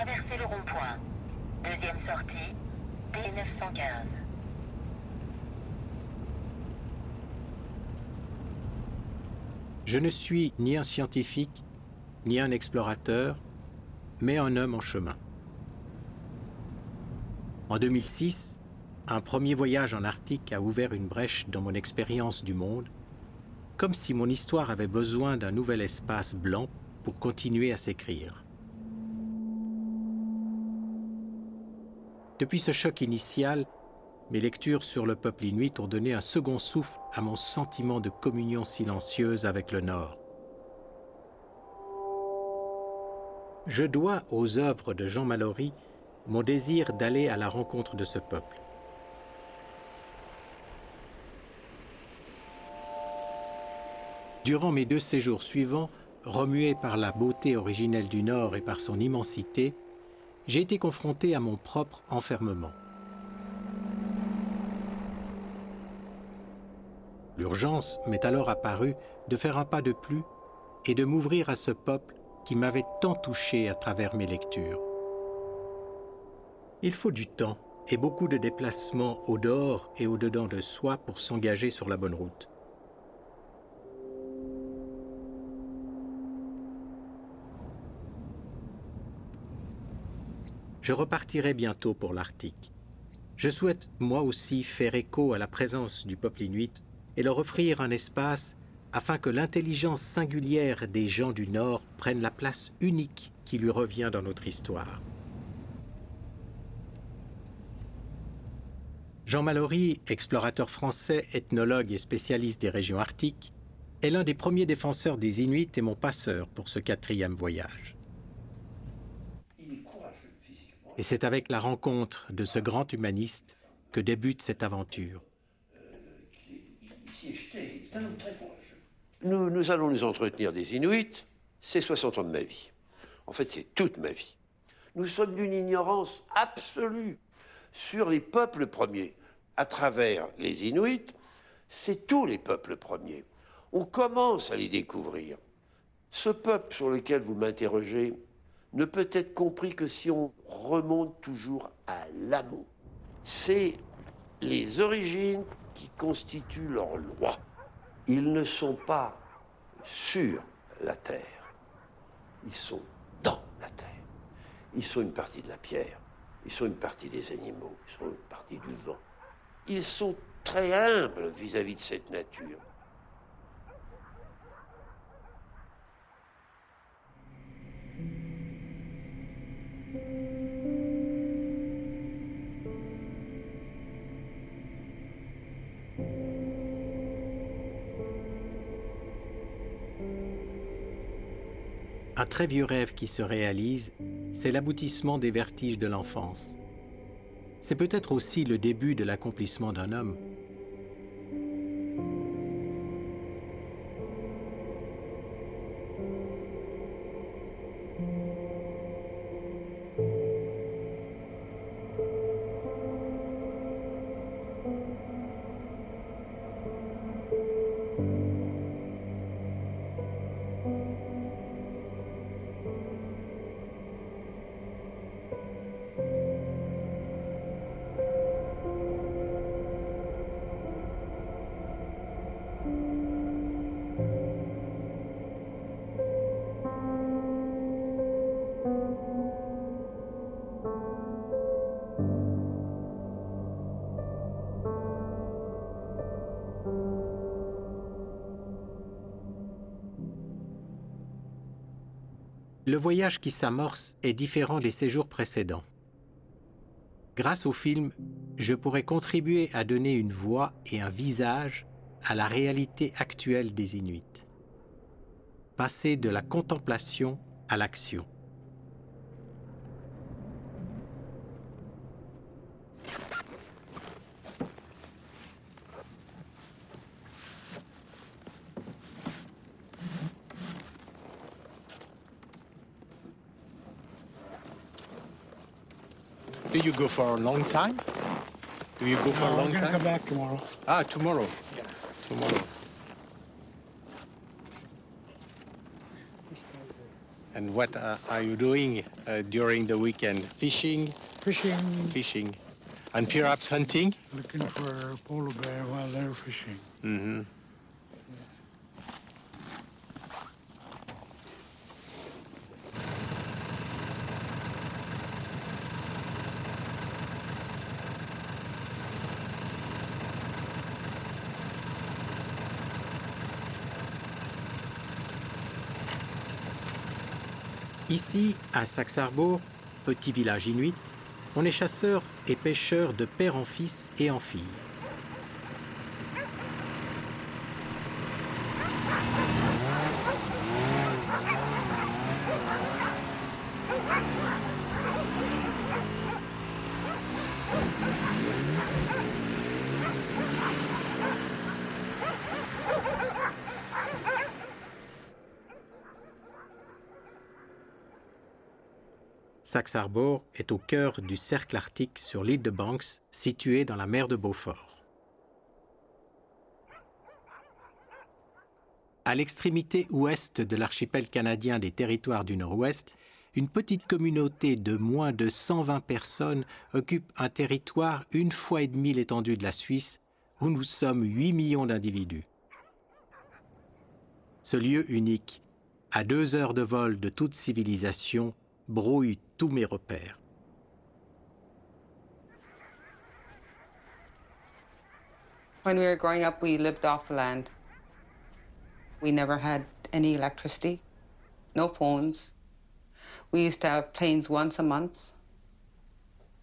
Traversez le rond-point. Deuxième sortie, D915. Je ne suis ni un scientifique, ni un explorateur, mais un homme en chemin. En 2006, un premier voyage en Arctique a ouvert une brèche dans mon expérience du monde, comme si mon histoire avait besoin d'un nouvel espace blanc pour continuer à s'écrire. Depuis ce choc initial, mes lectures sur le peuple inuit ont donné un second souffle à mon sentiment de communion silencieuse avec le Nord. Je dois aux œuvres de Jean Mallory mon désir d'aller à la rencontre de ce peuple. Durant mes 2 séjours suivants, remué par la beauté originelle du Nord et par son immensité, j'ai été confronté à mon propre enfermement. L'urgence m'est alors apparue de faire un pas de plus et de m'ouvrir à ce peuple qui m'avait tant touché à travers mes lectures. Il faut du temps et beaucoup de déplacements au dehors et au dedans de soi pour s'engager sur la bonne route. Je repartirai bientôt pour l'Arctique. Je souhaite moi aussi faire écho à la présence du peuple inuit et leur offrir un espace afin que l'intelligence singulière des gens du Nord prenne la place unique qui lui revient dans notre histoire. Jean Mallory, explorateur français, ethnologue et spécialiste des régions arctiques, est l'un des premiers défenseurs des Inuits et mon passeur pour ce 4e voyage. Et c'est avec la rencontre de ce grand humaniste que débute cette aventure. Nous allons nous entretenir des Inuits, c'est 60 ans de ma vie. En fait, c'est toute ma vie. Nous sommes d'une ignorance absolue sur les peuples premiers. À travers les Inuits, c'est tous les peuples premiers. On commence à les découvrir. Ce peuple sur lequel vous m'interrogez ne peut être compris que si on remonte toujours à l'amont. C'est les origines qui constituent leur loi. Ils ne sont pas sur la terre, ils sont dans la terre. Ils sont une partie de la pierre, ils sont une partie des animaux, ils sont une partie du vent. Ils sont très humbles vis-à-vis de cette nature. Un très vieux rêve qui se réalise, c'est l'aboutissement des vertiges de l'enfance. C'est peut-être aussi le début de l'accomplissement d'un homme. Le voyage qui s'amorce est différent des séjours précédents. Grâce au film, je pourrais contribuer à donner une voix et un visage à la réalité actuelle des Inuits. Passer de la contemplation à l'action. Do you go for a long time? Do you go for a long I'm gonna time? come back tomorrow. Ah, tomorrow. Yeah. Tomorrow. And what are you doing during the weekend? Fishing? Fishing, Fishing. And perhaps hunting? looking for polar bear while they're fishing. Mm-hmm. Ici, à Saxe-Harbour, petit village inuit, on est chasseur et pêcheur de père en fils et en fille. Saxe-Harbour est au cœur du cercle arctique sur l'île de Banks, située dans la mer de Beaufort. À l'extrémité ouest de l'archipel canadien des Territoires du Nord-Ouest, une petite communauté de moins de 120 personnes occupe un territoire 1,5 fois l'étendue de la Suisse, où nous sommes 8 millions d'individus. Ce lieu unique, à 2 heures de vol de toute civilisation, brouille tous mes repères. When we were growing up, we lived off the land. We never had any electricity, no phones. We used to have planes once a month,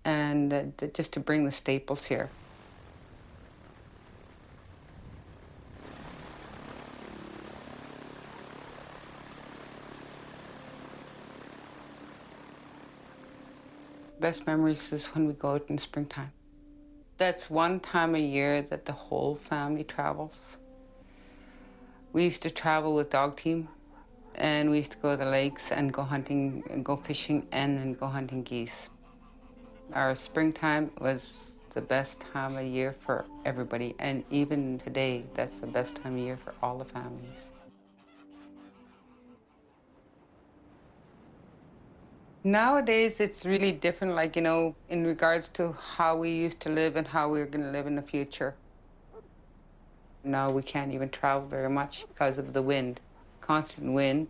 and just to bring the staples here. Best memories is when we go out in springtime. That's one time a year that the whole family travels. We used to travel with dog team, and we used to go to the lakes and go hunting and go fishing and then go hunting geese. Our springtime was the best time of year for everybody, and even today, that's the best time of year for all the families. Nowadays, it's really different, like, you know, in regards to how we used to live and how we're going to live in the future. Now we can't even travel very much because of the wind, constant wind.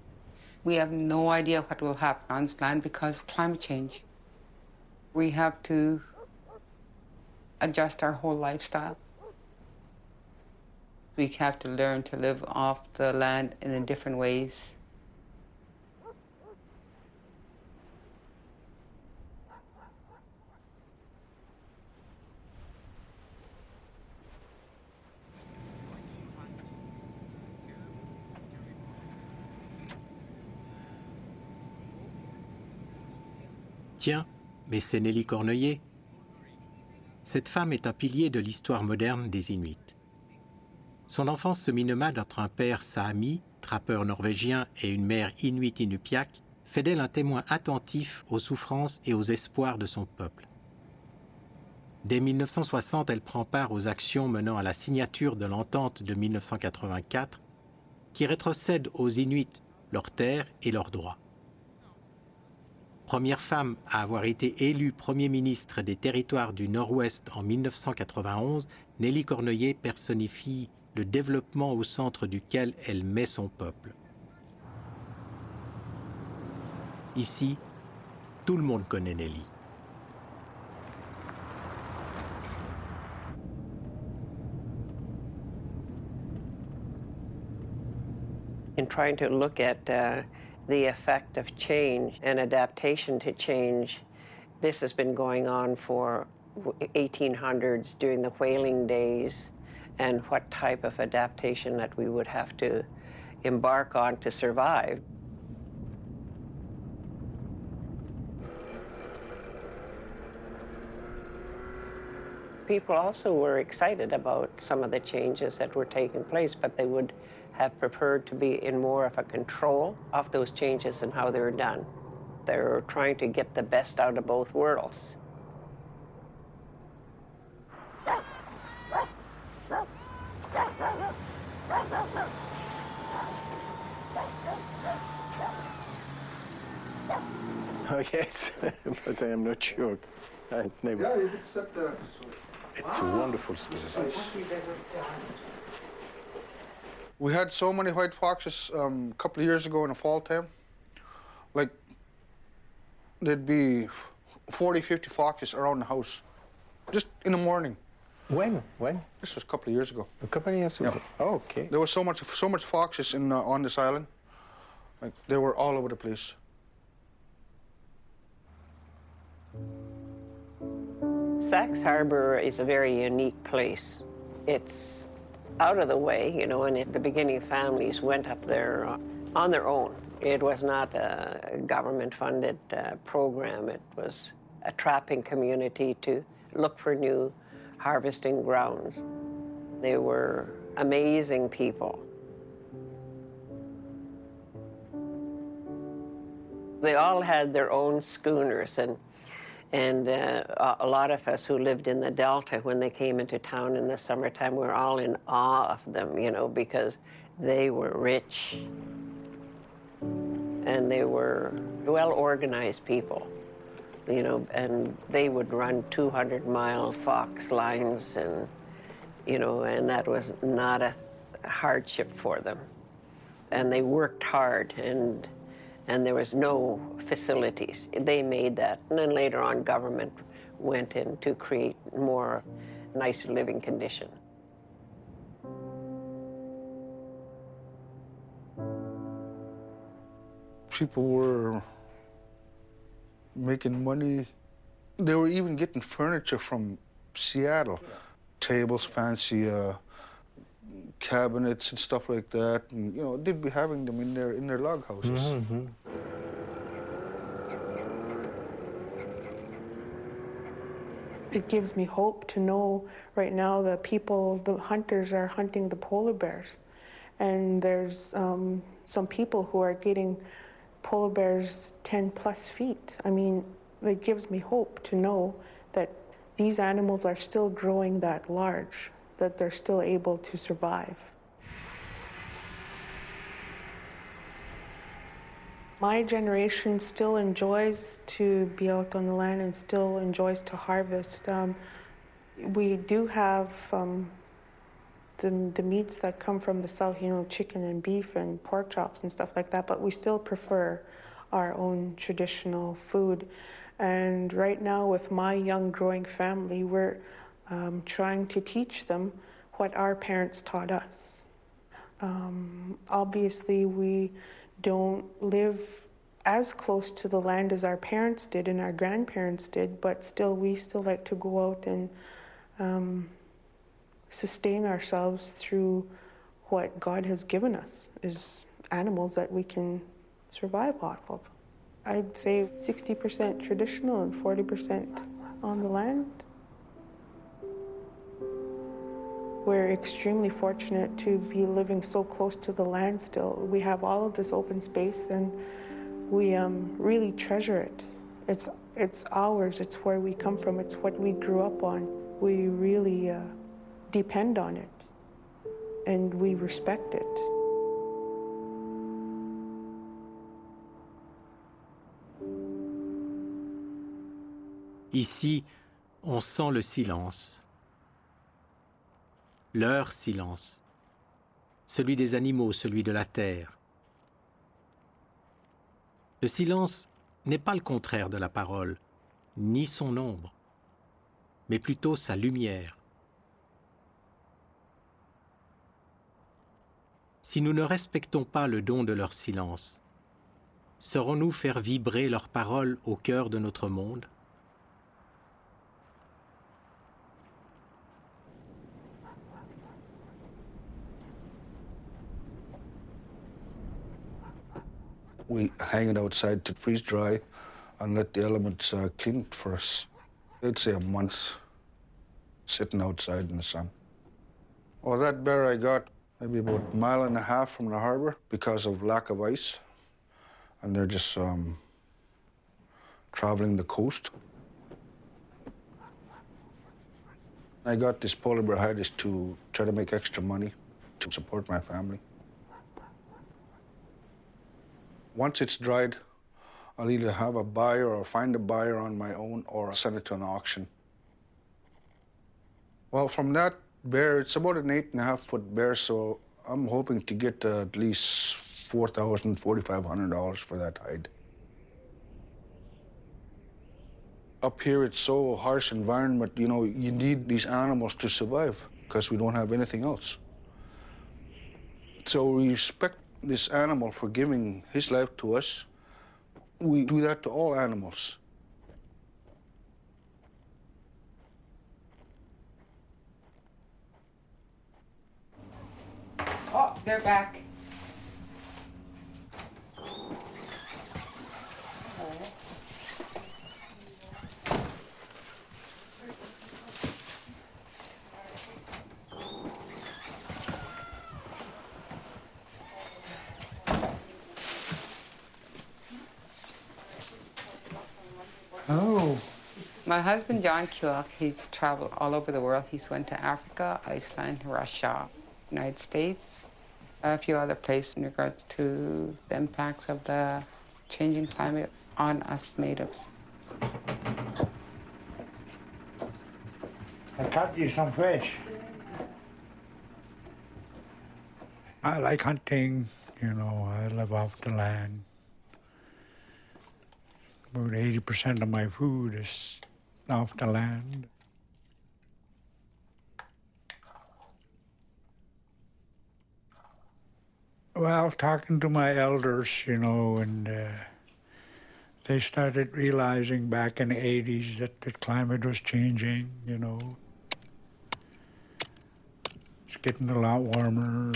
We have no idea what will happen on this land because of climate change. We have to adjust our whole lifestyle. We have to learn to live off the land in different ways. Tiens, mais c'est Nelly Cornuiller. Cette femme est un pilier de l'histoire moderne des Inuits. Son enfance semi-nomade entre un père Saami, trappeur norvégien, et une mère inuit-inupiaq fait d'elle un témoin attentif aux souffrances et aux espoirs de son peuple. Dès 1960, elle prend part aux actions menant à la signature de l'entente de 1984 qui rétrocède aux Inuits leurs terres et leurs droits. Première femme à avoir été élue Premier ministre des Territoires du Nord-Ouest en 1991, Nelly Cornuiller personnifie le développement au centre duquel elle met son peuple. Ici, tout le monde connaît Nelly. In trying to look at the effect of change and adaptation to change, this has been going on for 1800s during the whaling days, and what type of adaptation that we would have to embark on to survive. People also were excited about some of the changes that were taking place, but they would have preferred to be in more of a control of those changes and how they were done. They were trying to get the best out of both worlds. Oh, yes, but I am not sure. I never. Yeah, you can sit there. It's a wonderful skin. We had so many white foxes a couple of years ago in the fall time. Like, there'd be 40, 50 foxes around the house, just in the morning. When? This was a couple of years ago. A couple of years ago. Yeah. Oh, okay. There was so much foxes on this island. Like, they were all over the place. Sachs Harbor is a very unique place. It's out of the way, you know, and at the beginning families went up there on their own. It was not a government-funded program. It was a trapping community to look for new harvesting grounds. They were amazing people. They all had their own schooners, and a lot of us who lived in the Delta, when they came into town in the summertime, we were all in awe of them, you know, because they were rich and they were well-organized people, you know, and they would run 200-mile fox lines, and, you know, and that was not a hardship for them. And they worked hard, and there was no facilities. They made that. And then later on, government went in to create more nicer living condition. People were making money. They were even getting furniture from Seattle. Yeah. Tables, fancy cabinets and stuff like that. And, you know, they'd be having them in their log houses. Mm-hmm. It gives me hope to know right now the hunters are hunting the polar bears. And there's some people who are getting polar bears 10 plus feet. I mean, it gives me hope to know that these animals are still growing that large, that they're still able to survive. My generation still enjoys to be out on the land and still enjoys to harvest. We do have the meats that come from the south, you know, chicken and beef and pork chops and stuff like that, but we still prefer our own traditional food. And right now, with my young growing family, we're trying to teach them what our parents taught us. Obviously, we don't live as close to the land as our parents did and our grandparents did, but still, we still like to go out and sustain ourselves through what God has given us, is animals that we can survive off of. I'd say 60% traditional and 40% on the land. We're extremely fortunate to be living so close to the land still. We have all of this open space, and we really treasure it. It's ours, it's where we come from, it's what we grew up on. We really depend on it, and we respect it. Ici, on sent le silence. Leur silence. Celui des animaux, celui de la terre. Le silence n'est pas le contraire de la parole, ni son ombre, mais plutôt sa lumière. Si nous ne respectons pas le don de leur silence, saurons-nous faire vibrer leurs paroles au cœur de notre monde? We hang it outside to freeze dry and let the elements clean it for us. I'd say a month sitting outside in the sun. Well, that bear I got maybe about a mile and a half from the harbor because of lack of ice. And they're just traveling the coast. I got this polar bear hide is to try to make extra money to support my family. Once it's dried, I'll either have a buyer or find a buyer on my own or send it to an auction. Well, from that bear, it's about an 8.5-foot bear, so I'm hoping to get at least $4,000, $4,500 for that hide. Up here, it's so harsh environment, you know, you need these animals to survive because we don't have anything else. So we respect this animal for giving his life to us. We do that to all animals. Oh, they're back. Oh. My husband, John Keogh, he's traveled all over the world. He's went to Africa, Iceland, Russia, United States, a few other places in regards to the impacts of the changing climate on us natives. I caught you some fish. I like hunting, you know, I live off the land. About 80% of my food is off the land. Well, talking to my elders, you know, and they started realizing back in the 80s that the climate was changing, you know. It's getting a lot warmer.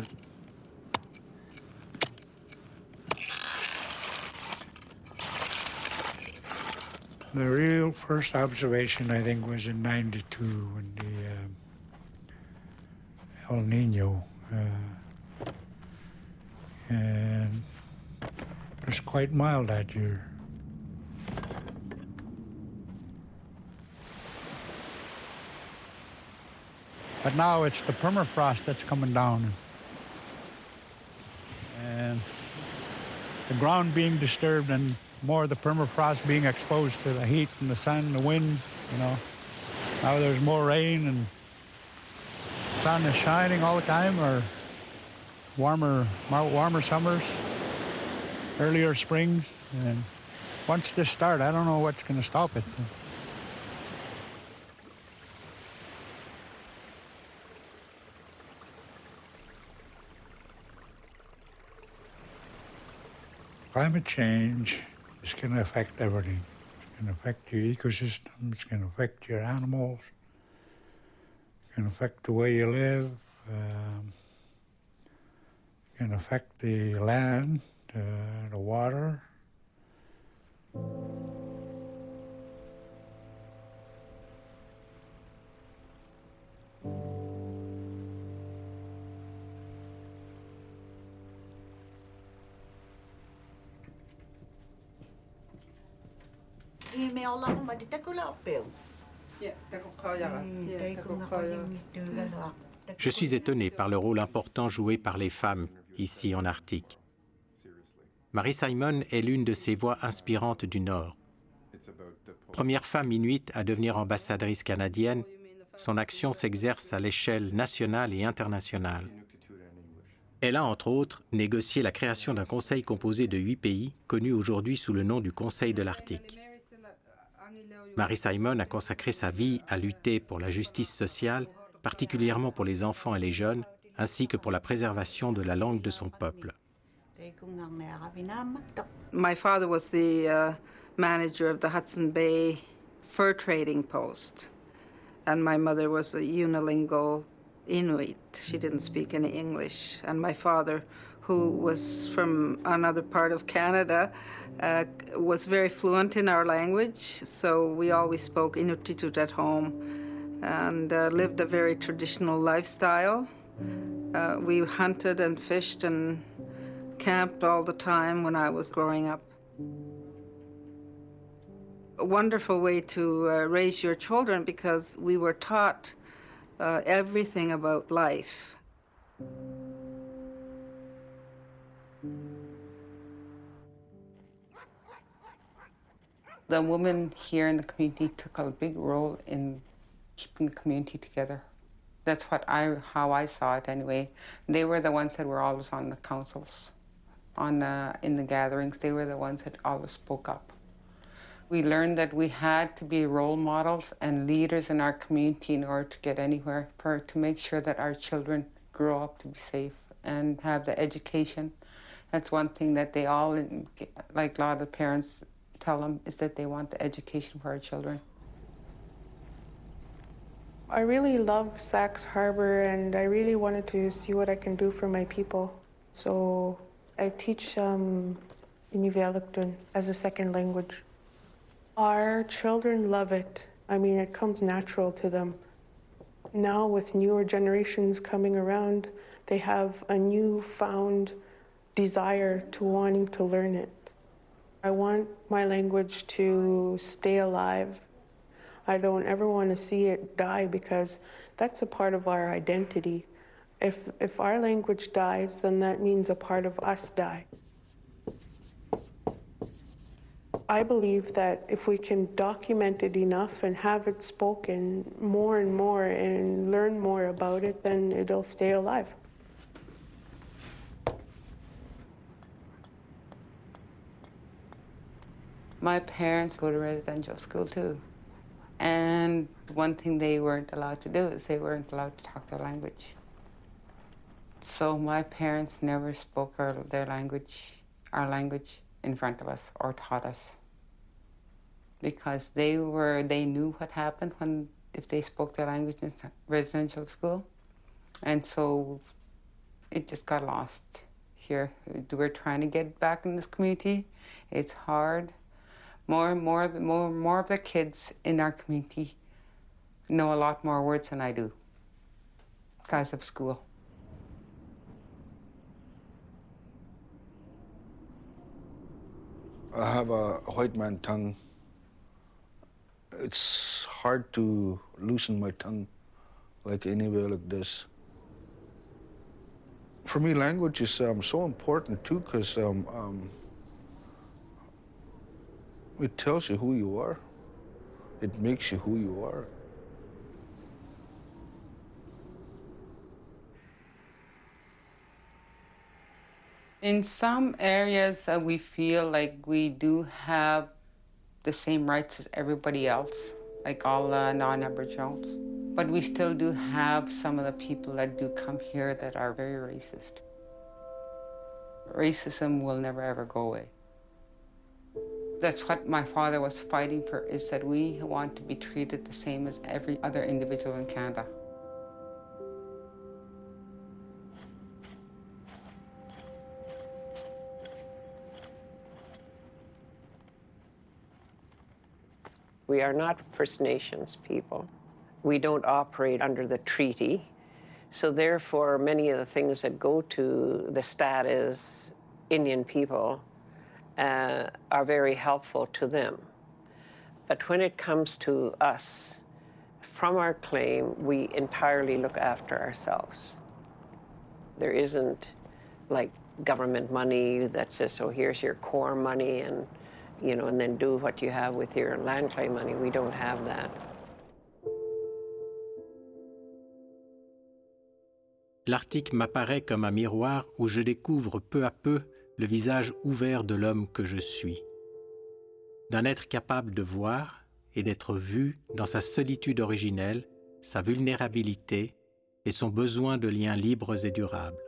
The real first observation, I think, was in '92 when the El Nino, and it was quite mild that year. But now it's the permafrost that's coming down, and the ground being disturbed and more of the permafrost being exposed to the heat and the sun, the wind, you know. Now there's more rain and the sun is shining all the time, or warmer summers, earlier springs. And once this starts, I don't know what's going to stop it. Climate change is going to affect everything. It's going to affect your ecosystem. It's going to affect your animals. It's going to affect the way you live. It's going to affect the land, the water. Je suis étonné par le rôle important joué par les femmes ici en Arctique. Marie Simon est l'une de ces voix inspirantes du Nord. Première femme inuite à devenir ambassadrice canadienne, son action s'exerce à l'échelle nationale et internationale. Elle a, entre autres, négocié la création d'un conseil composé de 8 pays, connu aujourd'hui sous le nom du Conseil de l'Arctique. Marie Simon a consacré sa vie à lutter pour la justice sociale, particulièrement pour les enfants et les jeunes, ainsi que pour la préservation de la langue de son peuple. My father was the manager of the Hudson Bay fur trading post, and my mother was a unilingual Inuit. She didn't speak any English. And my father, who was from another part of Canada, was very fluent in our language, so we always spoke Inuktitut at home and lived a very traditional lifestyle. We hunted and fished and camped all the time when I was growing up. A wonderful way to raise your children, because we were taught everything about life. The women here in the community took a big role in keeping the community together. That's how I saw it anyway. They were the ones that were always on the councils, in the gatherings. They were the ones that always spoke up. We learned that we had to be role models and leaders in our community in order to get anywhere, to make sure that our children grow up to be safe and have the education. That's one thing that they all, like a lot of parents tell them, is that they want the education for our children. I really love Sachs Harbor, and I really wanted to see what I can do for my people. So I teach Inuvialuktun as a second language. Our children love it. I mean, it comes natural to them. Now with newer generations coming around, they have a newfound desire to wanting to learn it. I want my language to stay alive. I don't ever want to see it die, because that's a part of our identity. If our language dies, then that means a part of us die. I believe that if we can document it enough and have it spoken more and more and learn more about it, then it'll stay alive. My parents go to residential school too. And one thing they weren't allowed to do is they weren't allowed to talk their language. So my parents never spoke our language in front of us or taught us. Because they knew what happened if they spoke their language in residential school. And so it just got lost here. We're trying to get back in this community. It's hard. More of the kids in our community know a lot more words than I do because of school. I have a white man tongue. It's hard to loosen my tongue like anywhere like this. For me, language is so important too, because it tells you who you are. It makes you who you are. In some areas, we feel like we do have the same rights as everybody else, like all non-Aboriginals. But we still do have some of the people that do come here that are very racist. Racism will never, ever go away. That's what my father was fighting for, is that we want to be treated the same as every other individual in Canada. We are not First Nations people. We don't operate under the treaty. So therefore, many of the things that go to the status Indian people are very helpful to them. But when it comes to us, from our claim, we entirely look after ourselves. There isn't like government money that says, so here's your core money, and and then do what you have with your land claim money. We don't have that. L'Arctique m'apparaît comme un miroir où je découvre peu à peu le visage ouvert de l'homme que je suis. D'un être capable de voir et d'être vu dans sa solitude originelle, sa vulnérabilité et son besoin de liens libres et durables.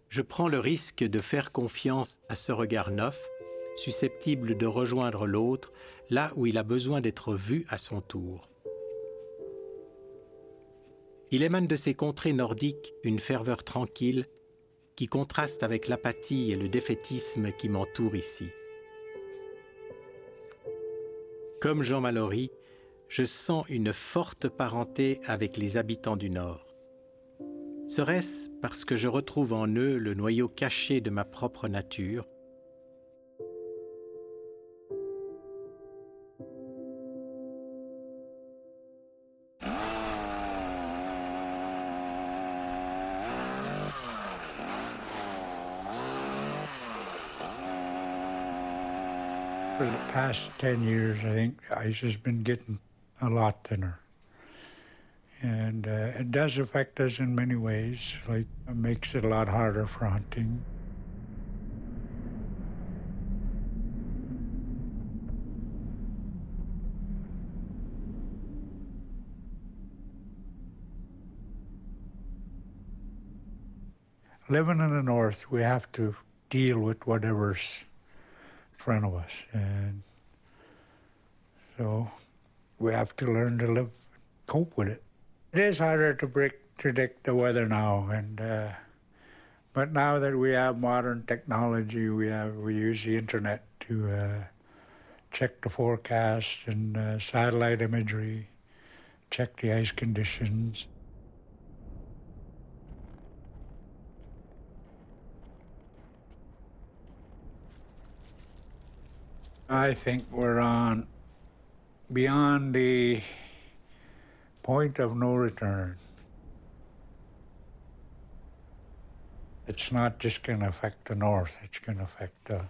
Je prends le risque de faire confiance à ce regard neuf, susceptible de rejoindre l'autre là où il a besoin d'être vu à son tour. Il émane de ces contrées nordiques une ferveur tranquille qui contraste avec l'apathie et le défaitisme qui m'entourent ici. Comme Jean Mallory, je sens une forte parenté avec les habitants du Nord. Serait-ce parce que je retrouve en eux le noyau caché de ma propre nature ? For the past 10 years, I think ice has been getting a lot thinner. And it does affect us in many ways, like it makes it a lot harder for hunting. Living in the north, we have to deal with whatever's in front of us. And so we have to learn to cope with it. It is harder to predict the weather now, but now that we have modern technology, we use the internet to check the forecast and satellite imagery, check the ice conditions. I think we're on beyond the point of no return. It's not just going to affect the north, it's going to affect the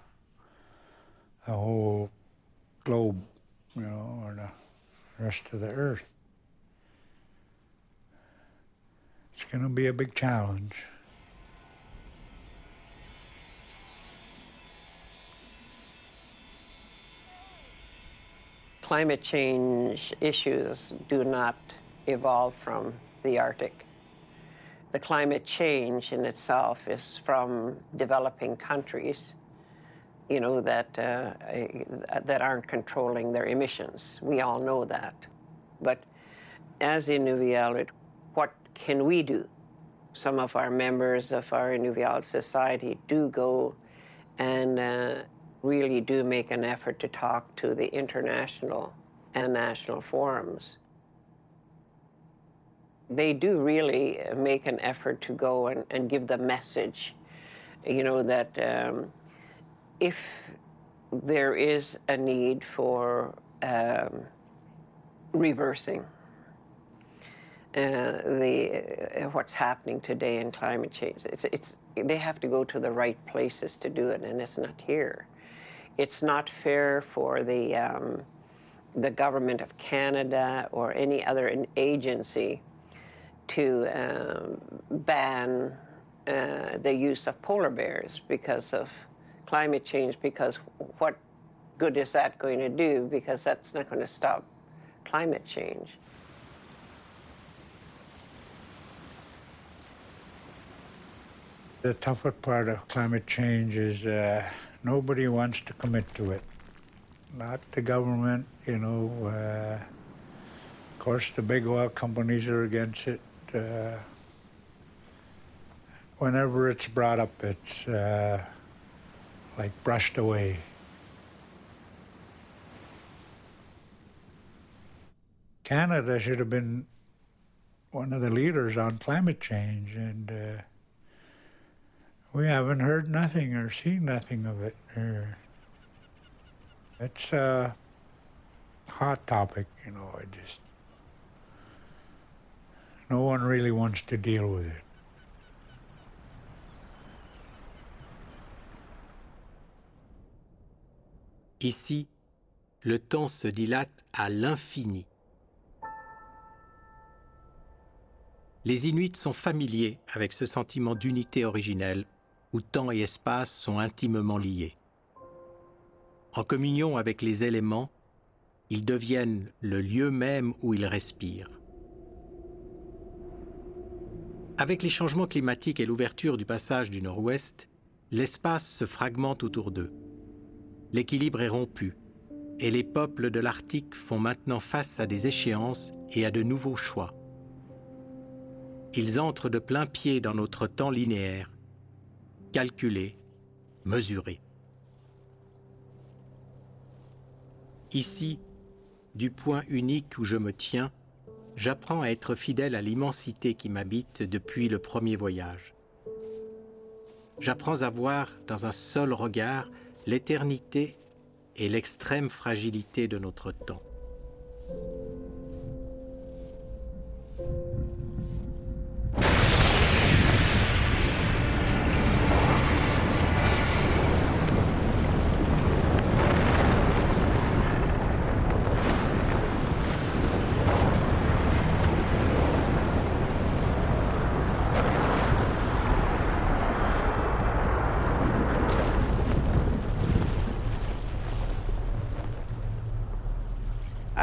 whole globe, you know, or the rest of the earth. It's going to be a big challenge. Climate change issues do not evolve from the Arctic. The climate change in itself is from developing countries, you know, that aren't controlling their emissions. We all know that. But as Inuvialuit, what can we do? Some of our members of our Inuvialuit society do go and really do make an effort to talk to the international and national forums. They do really make an effort to go and give the message, you know, that if there is a need for reversing what's happening today in climate change, they have to go to the right places to do it, and it's not here. It's not fair for the government of Canada or any other agency to ban the use of polar bears because of climate change, because what good is that going to do? Because that's not going to stop climate change. The tougher part of climate change is nobody wants to commit to it. Not the government, you know. Of course, the big oil companies are against it. Whenever it's brought up, it's like brushed away. Canada should have been one of the leaders on climate change, and we haven't heard nothing or seen nothing of it. It's a hot topic, you know. No one really wants to deal with it. Ici, le temps se dilate à l'infini. Les Inuits sont familiers avec ce sentiment d'unité originelle où temps et espace sont intimement liés. En communion avec les éléments, ils deviennent le lieu même où ils respirent. Avec les changements climatiques et l'ouverture du passage du Nord-Ouest, l'espace se fragmente autour d'eux. L'équilibre est rompu, et les peuples de l'Arctique font maintenant face à des échéances et à de nouveaux choix. Ils entrent de plein pied dans notre temps linéaire, calculé, mesuré. Ici, du point unique où je me tiens, j'apprends à être fidèle à l'immensité qui m'habite depuis le premier voyage. J'apprends à voir dans un seul regard l'éternité et l'extrême fragilité de notre temps.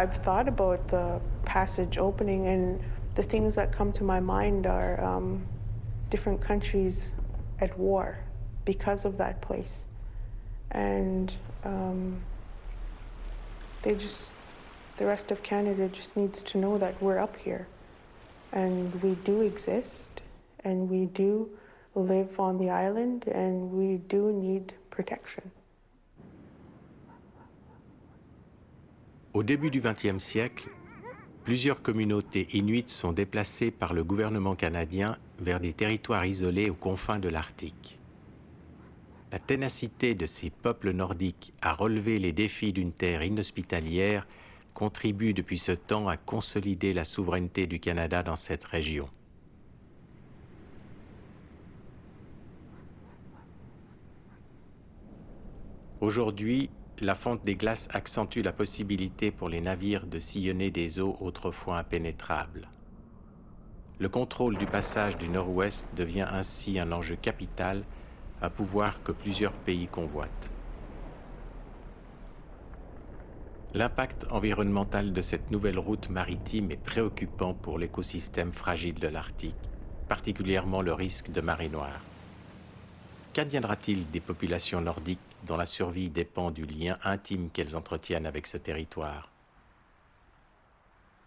I've thought about the passage opening, and the things that come to my mind are different countries at war because of that place. And the rest of Canada just needs to know that we're up here and we do exist and we do live on the island and we do need protection. Au début du XXe siècle, plusieurs communautés inuites sont déplacées par le gouvernement canadien vers des territoires isolés aux confins de l'Arctique. La ténacité de ces peuples nordiques à relever les défis d'une terre inhospitalière contribue depuis ce temps à consolider la souveraineté du Canada dans cette région. Aujourd'hui, la fonte des glaces accentue la possibilité pour les navires de sillonner des eaux autrefois impénétrables. Le contrôle du passage du Nord-Ouest devient ainsi un enjeu capital, un pouvoir que plusieurs pays convoitent. L'impact environnemental de cette nouvelle route maritime est préoccupant pour l'écosystème fragile de l'Arctique, particulièrement le risque de marée noire. Qu'adviendra-t-il des populations nordiques dont la survie dépend du lien intime qu'elles entretiennent avec ce territoire?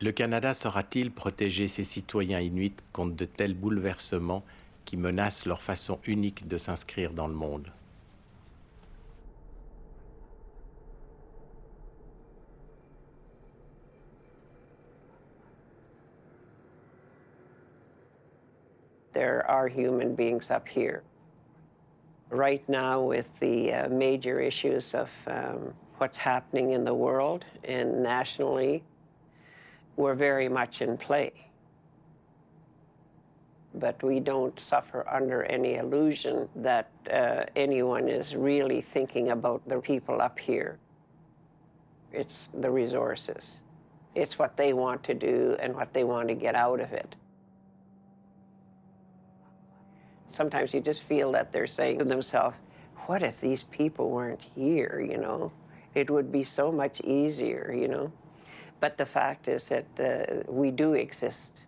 Le Canada saura-t-il protéger ses citoyens inuits contre de tels bouleversements qui menacent leur façon unique de s'inscrire dans le monde? There are human beings up here. Right now, with the major issues of what's happening in the world and nationally, we're very much in play. But we don't suffer under any illusion that anyone is really thinking about the people up here. It's the resources. It's what they want to do and what they want to get out of it. Sometimes you just feel that they're saying to themselves, what if these people weren't here, you know? It would be so much easier, you know? But the fact is that we do exist.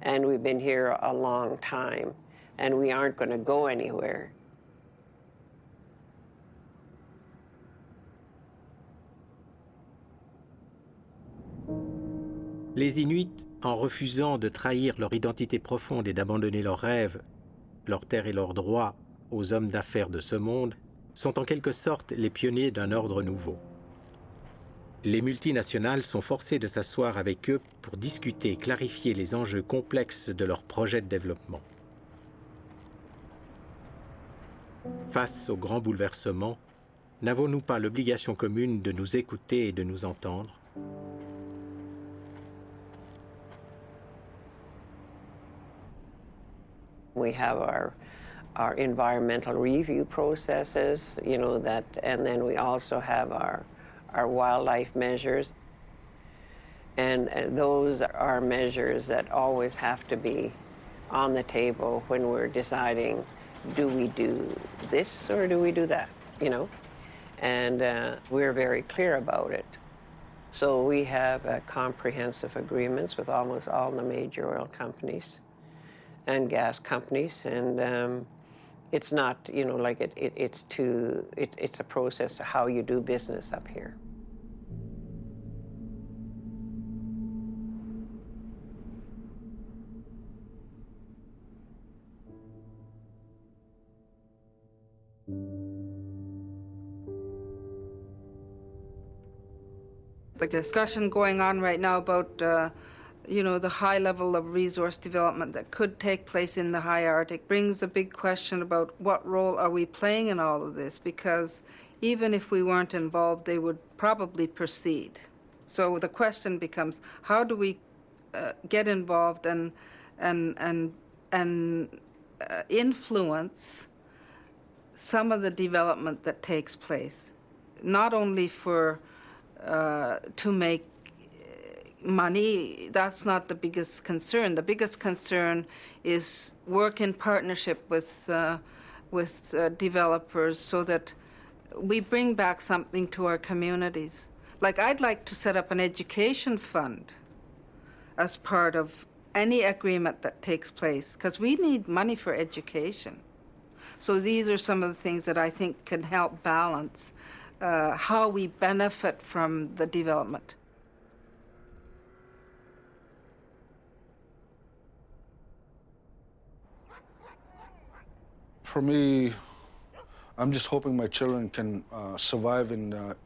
And we've been here a long time, and we aren't going to go anywhere. Les Inuits, en refusant de trahir leur identité profonde et d'abandonner leurs rêves, leurs terres et leurs droits aux hommes d'affaires de ce monde, sont en quelque sorte les pionniers d'un ordre nouveau. Les multinationales sont forcées de s'asseoir avec eux pour discuter et clarifier les enjeux complexes de leurs projets de développement. Face aux grands bouleversements, n'avons-nous pas l'obligation commune de nous écouter et de nous entendre? We have our environmental review processes, you know, that, and then we also have our wildlife measures. And those are measures that always have to be on the table when we're deciding, do we do this or do we do that, you know? And we're very clear about it. So we have comprehensive agreements with almost all the major oil companies and gas companies, and it's not, you know, like it's a process of how you do business up here. The discussion going on right now about you know, the high level of resource development that could take place in the high Arctic brings a big question about what role are we playing in all of this, because even if we weren't involved, they would probably proceed. So the question becomes, how do we get involved and influence some of the development that takes place, not only for to make money. That's not the biggest concern. The biggest concern is work in partnership with developers so that we bring back something to our communities. Like, I'd like to set up an education fund as part of any agreement that takes place, because we need money for education. So these are some of the things that I think can help balance how we benefit from the development. For me, I'm just hoping my children can survive in the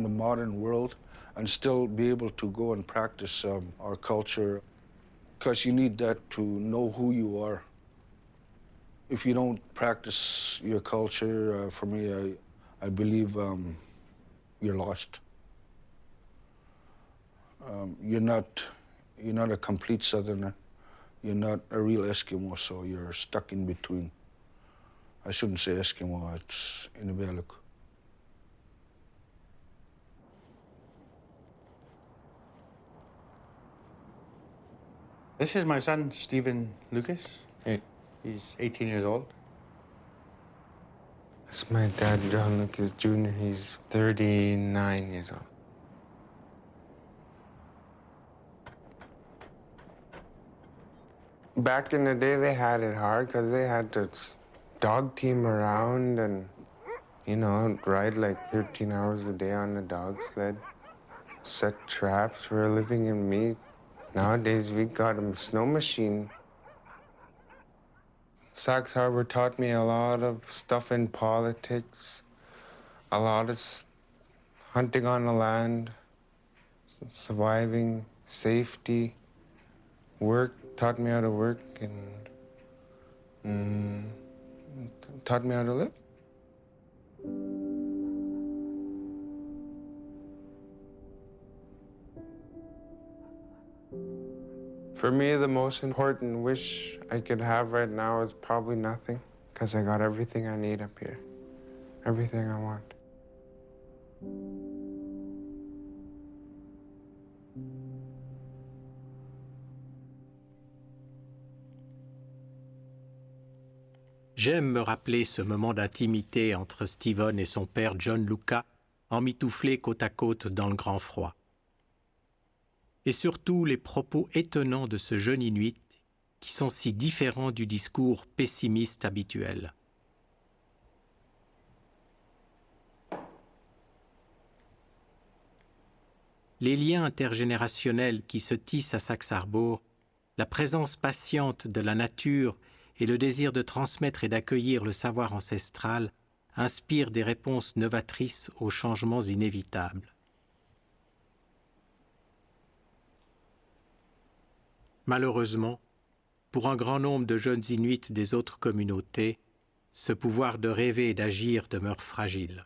modern world and still be able to go and practice our culture, because you need that to know who you are. If you don't practice your culture, for me, I believe you're lost. You're not a complete Southerner. You're not a real Eskimo, so you're stuck in between. I shouldn't say Eskimo, it's Inuvialuq. This is my son, Stephen Lucas. He's 18 years old. That's my dad, John Lucas Jr. He's 39 years old. Back in the day, they had it hard because they had to dog team around and, you know, ride like 13 hours a day on a dog sled, set traps for a living and meat. Nowadays, we got a snow machine. Sax Harbor taught me a lot of stuff in politics, a lot of hunting on the land, surviving, safety, work, taught me how to work, and taught me how to live. For me, the most important wish I could have right now is probably nothing, because I got everything I need up here. Everything I want. J'aime me rappeler ce moment d'intimité entre Stephen et son père John Lucas, emmitouflés côte à côte dans le grand froid. Et surtout les propos étonnants de ce jeune Inuit qui sont si différents du discours pessimiste habituel. Les liens intergénérationnels qui se tissent à Sax Harbor, la présence patiente de la nature et le désir de transmettre et d'accueillir le savoir ancestral inspirent des réponses novatrices aux changements inévitables. Malheureusement, pour un grand nombre de jeunes Inuits des autres communautés, ce pouvoir de rêver et d'agir demeure fragile.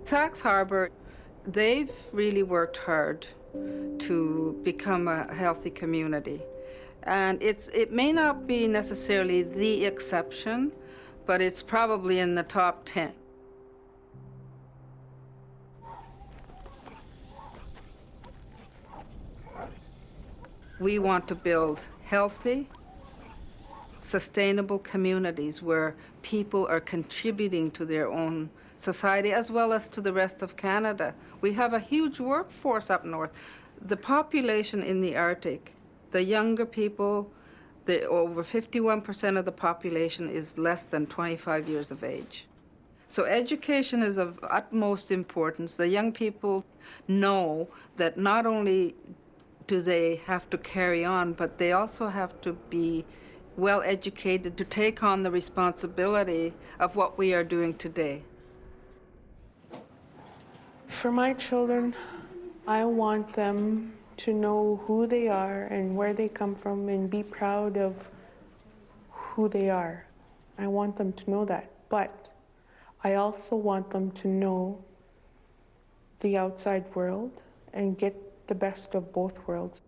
Sax Harbor, they've really worked hard to become a healthy community. And it may not be necessarily the exception, but it's probably in the top 10. We want to build healthy, sustainable communities where people are contributing to their own society as well as to the rest of Canada. We have a huge workforce up north. The population in the Arctic, the younger people, over 51% of the population is less than 25 years of age. So education is of utmost importance. The young people know that not only do they have to carry on, but they also have to be well educated to take on the responsibility of what we are doing today. For my children, I want them to know who they are and where they come from and be proud of who they are. I want them to know that. But I also want them to know the outside world and get the best of both worlds.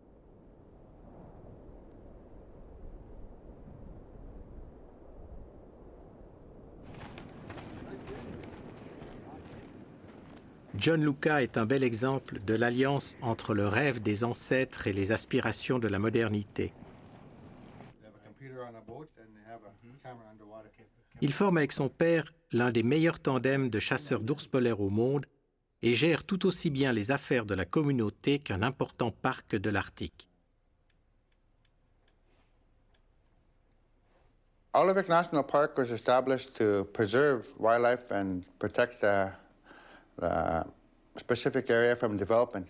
John Lucas est un bel exemple de l'alliance entre le rêve des ancêtres et les aspirations de la modernité. They have a computer on a boat and they have a Il forme avec son père l'un des meilleurs tandems de chasseurs d'ours polaires au monde et gère tout aussi bien les affaires de la communauté qu'un important parc de l'Arctique. Ólafsvík National Park was established to preserve wildlife and protect the specific area from development.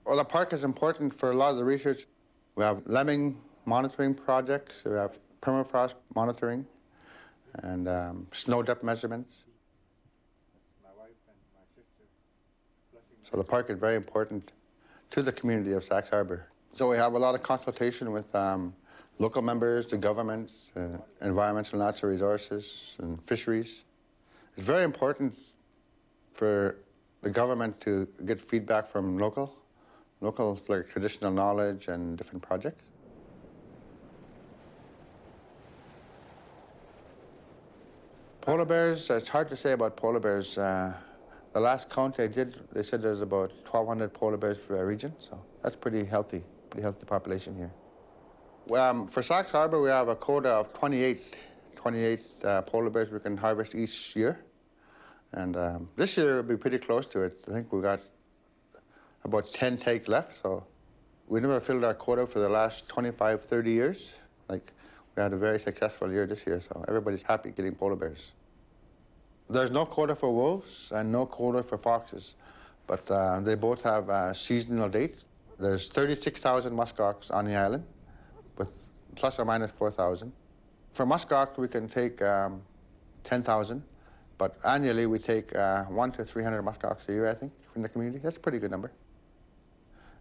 Well, the park is important for a lot of the research. We have lemming monitoring projects, we have permafrost monitoring, and snow depth measurements. So the park is very important to the community of Sachs Harbor. So we have a lot of consultation with local members, the government, environmental natural resources, and fisheries. It's very important for the government to get feedback from local like traditional knowledge and different projects. Polar bears, it's hard to say about polar bears. The last count I did, they said there's about 1,200 polar bears per region, so that's pretty healthy population here. For Sachs Harbor, we have a quota of 28 polar bears we can harvest each year. And this year will be pretty close to it. I think we got about 10 take left, so we never filled our quota for the last 25, 30 years. Like, we had a very successful year this year, so everybody's happy getting polar bears. There's no quota for wolves and no quota for foxes, but they both have seasonal dates. There's 36,000 muskox on the island, with plus or minus 4,000. For muskox, we can take 10,000, but annually we take 100 to 300 muskox a year, I think, from the community. That's a pretty good number.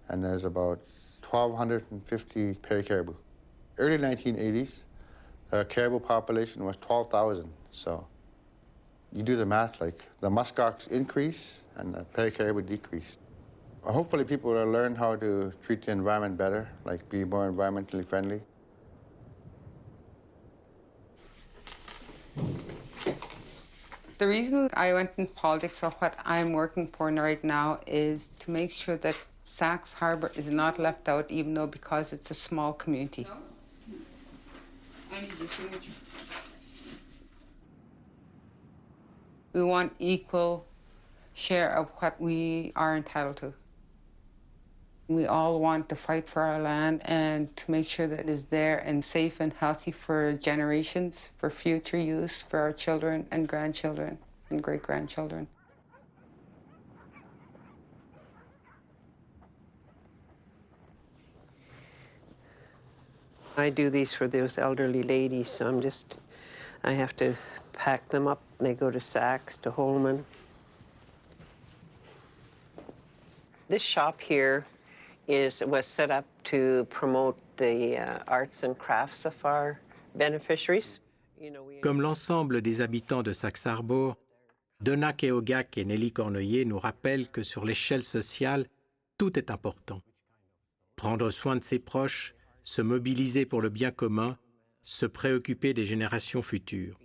And there's about 1,250 pairy caribou. Early 1980s, the caribou population was 12,000, so you do the math, like the muskox increase and the pairy caribou decrease. Hopefully people will learn how to treat the environment better, like be more environmentally friendly. The reason I went in politics, or what I'm working for right now, is to make sure that Sachs Harbor is not left out, even though because it's a small community. No? I need your signature. We want equal share of what we are entitled to. We all want to fight for our land and to make sure that it is there and safe and healthy for generations, for future use, for our children and grandchildren and great-grandchildren. I do these for those elderly ladies, so I have to pack them up. They go to Sachs, to Holman. This shop here was set up to promote the arts and crafts of our beneficiaries. Comme l'ensemble des habitants de Sachs Harbor, Donna Keogak et Nelly Cornoyer nous rappellent que sur l'échelle sociale, tout est important. Prendre soin de ses proches, se mobiliser pour le bien commun, se préoccuper des générations futures.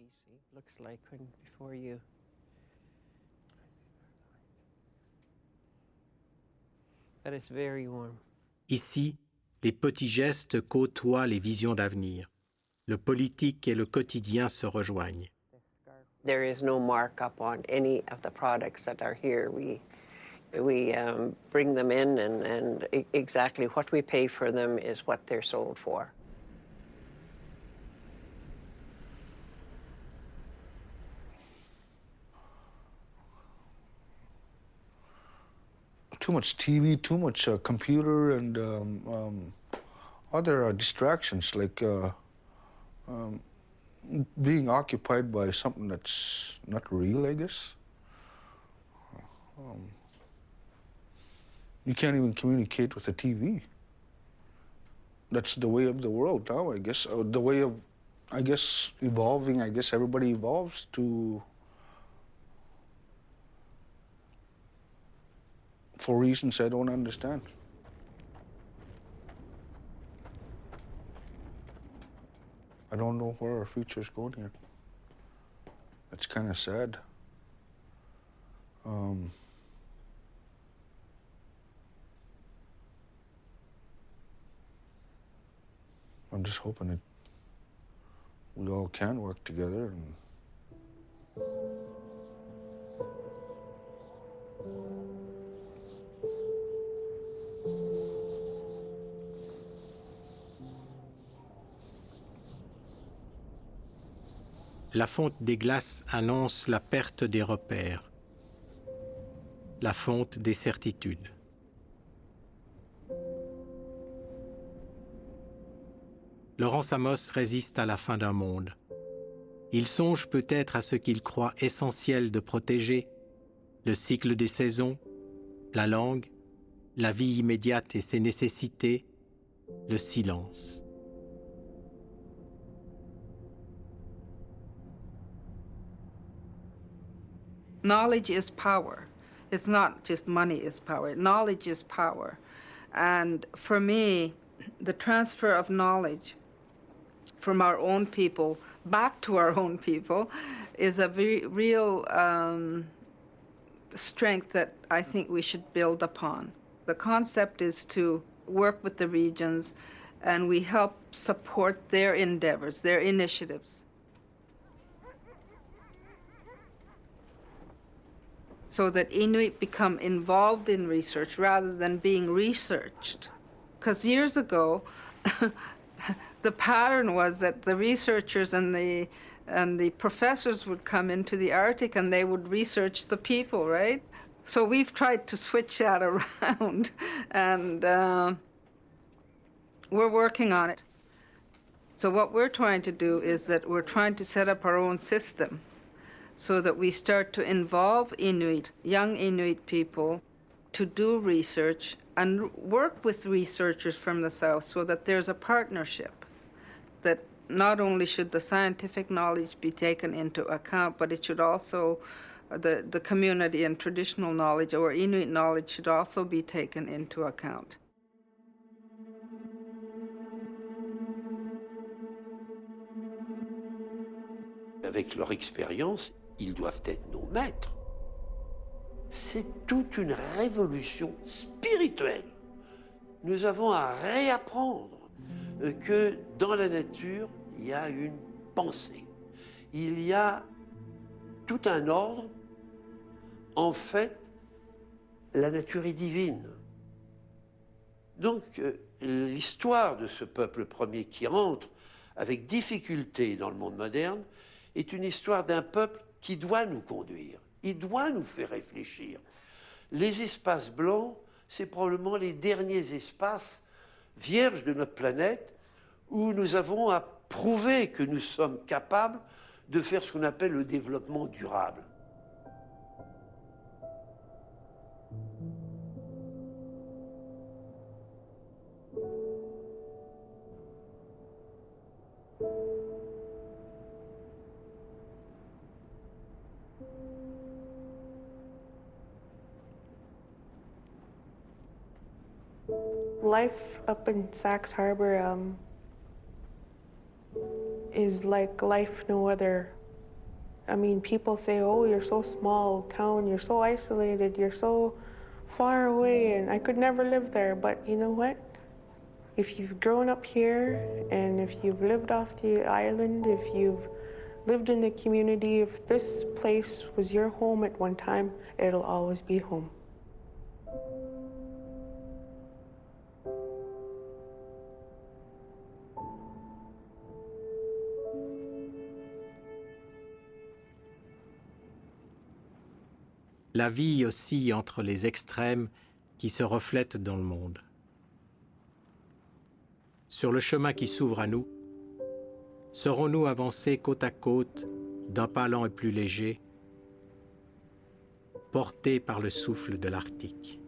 Ici, les petits gestes côtoient les visions d'avenir. Le politique et le quotidien se rejoignent. There is no markup on any of the products that are here. We bring them in, and exactly what we pay for them is what they're sold for. Too much TV, too much computer, and other distractions, like being occupied by something that's not real, I guess. You can't even communicate with the TV. That's the way of the world now, I guess. The way of, I guess, evolving. I guess everybody evolves for reasons I don't understand. I don't know where our future's going here. It's kind of sad. I'm just hoping we all can work together. La fonte des glaces annonce la perte des repères, la fonte des certitudes. Laurence Amos résiste à la fin d'un monde. Il songe peut-être à ce qu'il croit essentiel de protéger, le cycle des saisons, la langue, la vie immédiate et ses nécessités, le silence. Knowledge is power. It's not just money is power. Knowledge is power. And for me, the transfer of knowledge from our own people back to our own people is a very real strength that I think we should build upon. The concept is to work with the regions, and we help support their endeavors, their initiatives. So that Inuit become involved in research rather than being researched. Because years ago, the pattern was that the researchers and the professors would come into the Arctic and they would research the people, right? So we've tried to switch that around, and we're working on it. So what we're trying to do is that we're trying to set up our own system so that we start to involve Inuit, young Inuit people, to do research and work with researchers from the South so that there's a partnership, that not only should the scientific knowledge be taken into account, but it should also, the community and traditional knowledge or Inuit knowledge should also be taken into account. Avec leur expérience, ils doivent être nos maîtres. C'est toute une révolution spirituelle. Nous avons à réapprendre que dans la nature, il y a une pensée. Il y a tout un ordre. En fait, la nature est divine. Donc, l'histoire de ce peuple premier qui entre avec difficulté dans le monde moderne est une histoire d'un peuple qui doit nous conduire, il doit nous faire réfléchir. Les espaces blancs, c'est probablement les derniers espaces vierges de notre planète où nous avons à prouver que nous sommes capables de faire ce qu'on appelle le développement durable. Life up in Saxe Harbor is like life no other. I mean, people say, oh, you're so small town, you're so isolated, you're so far away, and I could never live there. But you know what? If you've grown up here, and if you've lived off the island, if you've lived in the community, if this place was your home at one time, it'll always be home. La vie oscille entre les extrêmes qui se reflètent dans le monde. Sur le chemin qui s'ouvre à nous, saurons-nous avancer côte à côte, d'un pas lent et plus léger, portés par le souffle de l'Arctique?